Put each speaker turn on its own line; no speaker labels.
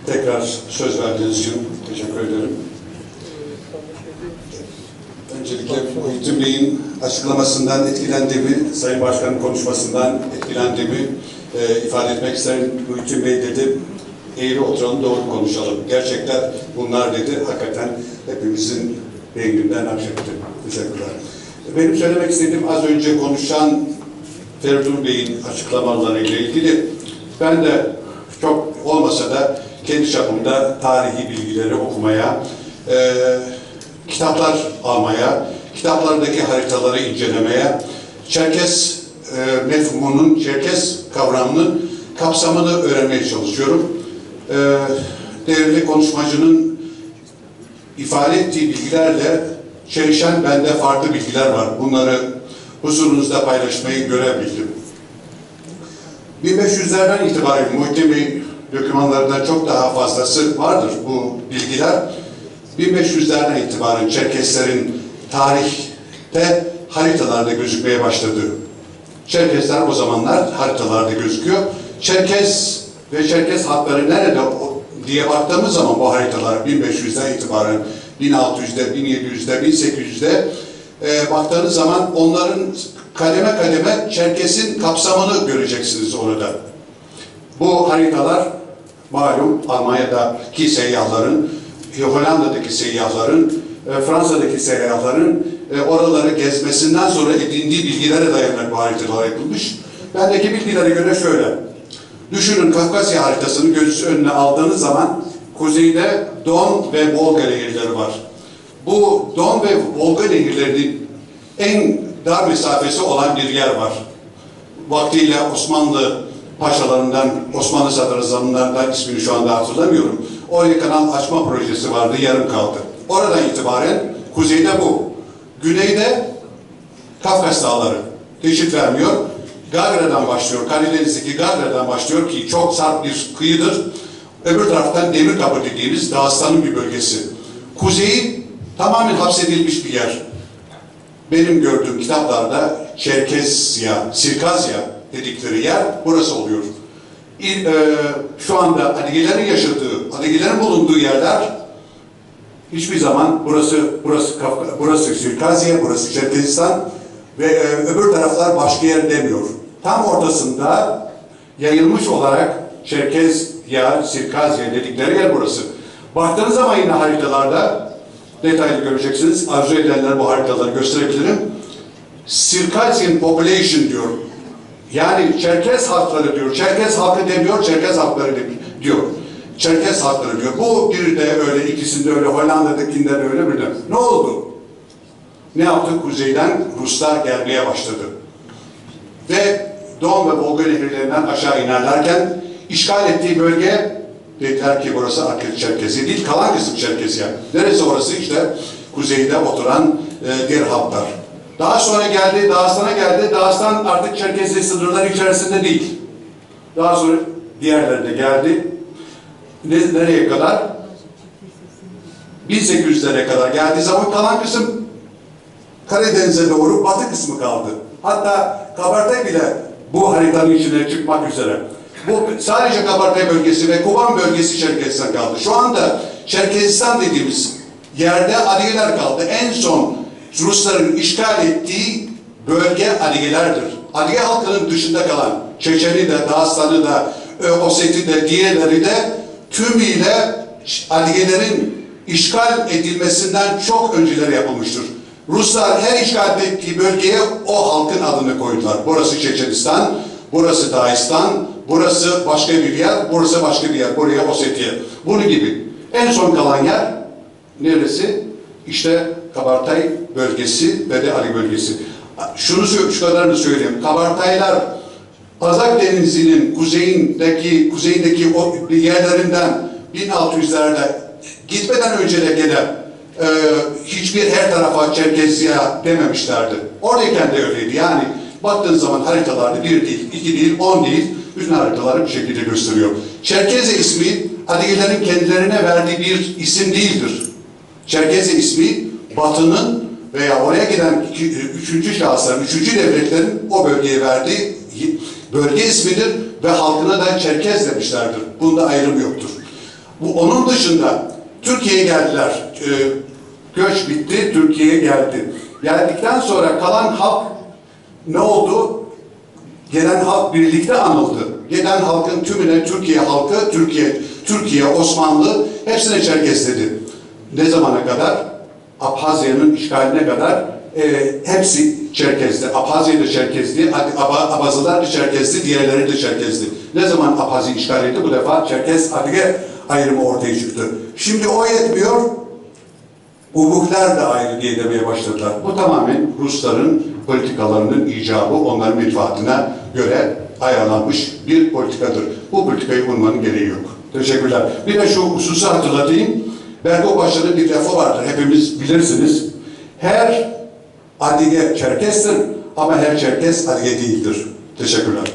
Tekrar söz verdiğiniz için teşekkür ederim. Öncelikle Muhittin Bey'in açıklamasından etkilendiğimi, Sayın Başkan'ın konuşmasından etkilendiğimi ifade etmek isterim. Muhittin Bey dedi, eğri oturalım, doğru konuşalım. Gerçekler bunlar dedi, hakikaten hepimizin beyninden akşetti. Teşekkürler. Benim söylemek istediğim az önce konuşan Feridun Bey'in açıklamalarıyla ilgili, ben de çok olmasa da kendi çapımda tarihi bilgileri okumaya, kitaplar almaya, kitaplardaki haritaları incelemeye, Çerkes mefhumunun, Çerkes kavramının kapsamını öğrenmeye çalışıyorum. Değerli konuşmacının ifade ettiği bilgilerle çelişen bende farklı bilgiler var. Bunları huzurunuzda paylaşmayı görebildim. 1500'lerden itibaren Muhittin Bey dokümanlarında çok daha fazlası vardır bu bilgiler. 1500'lerden itibaren Çerkeslerin tarihte haritalarda gözükmeye başladı. Çerkesler o zamanlar haritalarda gözüküyor. Çerkes ve Çerkes halkları nerede diye baktığımız zaman bu haritalar 1500'den itibaren 1600'de, 1700'de, 1800'de baktığınız zaman onların kademe kademe Çerkes'in kapsamını göreceksiniz orada. Bu haritalar malum Almanya'daki seyyahların, Hollanda'daki seyyahların, Fransa'daki seyyahların oraları gezmesinden sonra edindiği bilgilere dayanarak bu haritalar yapılmış. Bendeki bilgilere göre şöyle. Düşünün, Kafkasya haritasını göz önüne aldığınız zaman kuzeyde Don ve Volga nehirleri var. Bu Don ve Volga nehirlerinin en dar mesafesi olan bir yer var. Vaktiyle Osmanlı paşalarından, Osmanlı sadrazamlarından ismini şu anda hatırlamıyorum. Oraya kanal açma projesi vardı, yarım kaldı. Oradan itibaren kuzeyde bu. Güneyde Kafkas Dağları teşvik vermiyor. Gagra'dan başlıyor, Karadeniz'deki Gagra'dan başlıyor ki çok sarp bir kıyıdır. Öbür taraftan Demirkapı dediğimiz Dağıstan'ın bir bölgesi. Kuzeyi tamamen hapsedilmiş bir yer. Benim gördüğüm kitaplarda Çerkesya, Sirkazya dedikleri yer burası oluyor. Şu anda Adigelerin yaşadığı, Adigelerin bulunduğu yerler hiçbir zaman burası Sirkazya, burası Çerkesistan ve öbür taraflar başka yer demiyor. Tam ortasında yayılmış olarak Çerkesya, Sirkazya dedikleri yer burası. Baktığınız zaman yine haritalarda detaylı göreceksiniz. Arzu edenler bu haritaları gösterebilirim. Sirkazyan population diyor. Yani Çerkes halkları diyor. Çerkes halkı demiyor, Çerkes halkları diyor. Çerkes halkları diyor. Bu biri de öyle, ikisinde öyle, Hollanda'dakinden öyle bir de. Ne oldu? Ne yaptı? Kuzeyden Ruslar gelmeye başladı. Ve Don ve Volga nehirlerinden aşağı inerlerken işgal ettiği bölge dediler ki burası Çerkesya değil, kalan kısım Çerkesya. Neresi orası? İşte kuzeyde oturan diğer halklar. Daha sonra geldi, Dağıstan'a geldi. Dağıstan artık Çerkesya sınırları içerisinde değil. Daha sonra diğerleri de geldi. Nereye kadar? 1800'lere kadar geldiği zaman kalan kısım Karadeniz'e doğru batı kısmı kaldı. Hatta Kabartay bile bu haritanın içine çıkmak üzere. Bu sadece Kabartay bölgesi ve Kuban bölgesi Çerkesistan kaldı. Şu anda Çerkesistan dediğimiz yerde Adigeler kaldı. En son Rusların işgal ettiği bölge Adigelerdir. Adige halkının dışında kalan Çeçeni de, Dağıstan'ı da, Osset'i de, diğerleri de tümüyle Adigelerin işgal edilmesinden çok önceleri yapılmıştır. Ruslar her işgal ettiği bölgeye o halkın adını koydular. Burası Çeçenistan, burası Dağıstan, burası başka bir yer, burası başka bir yer, buraya Ossetya. Bunun gibi. En son kalan yer neresi? İşte Kabartay bölgesi ve de Ali bölgesi. Şu kadarını söyleyeyim. Kabartaylar Azak Denizi'nin kuzeydeki o yerlerinden 1600'lerde gitmeden önce de gelen hiçbir her tarafa Çerkesya dememişlerdi. Oradayken de öyleydi. Yani baktığınız zaman haritalarda 1 değil, 2 değil, 10 değil, bütün haritaları bu şekilde gösteriyor. Çerkesya ismi Adigelerin kendilerine verdiği bir isim değildir. Çerkesya ismi Batı'nın veya oraya giden üçüncü şahısların, üçüncü devletlerin o bölgeye verdiği bölge ismidir ve halkına da Çerkez demişlerdir. Bunda ayrım yoktur. Onun dışında Türkiye'ye geldiler. Göç bitti, Türkiye'ye geldi. Geldikten sonra kalan halk ne oldu? Gelen halk birlikte anıldı. Gelen halkın tümüne Türkiye halkı, Türkiye, Osmanlı hepsine Çerkes dedi. Ne zamana kadar? Abhazya'nın işgaline kadar hepsi Çerkez'di. Abhazya da Çerkez'di, Abazılar da Çerkez'di, diğerleri de Çerkez'di. Ne zaman Abhazya işgal etti? Bu defa Çerkez-Adige ayrımı ortaya çıktı. Şimdi o yetmiyor, Ubuklar da ayrı diye demeye başladılar. Bu tamamen Rusların politikalarının icabı, onların menfaatine göre ayarlanmış bir politikadır. Bu politikayı bulmanın gereği yok. Teşekkürler. Bir de şu hususu hatırlatayım. Berko Paşa'nın bir lafı vardır. Hepimiz bilirsiniz. Her Adige Çerkes'tir ama her Çerkes Adige değildir. Teşekkürler.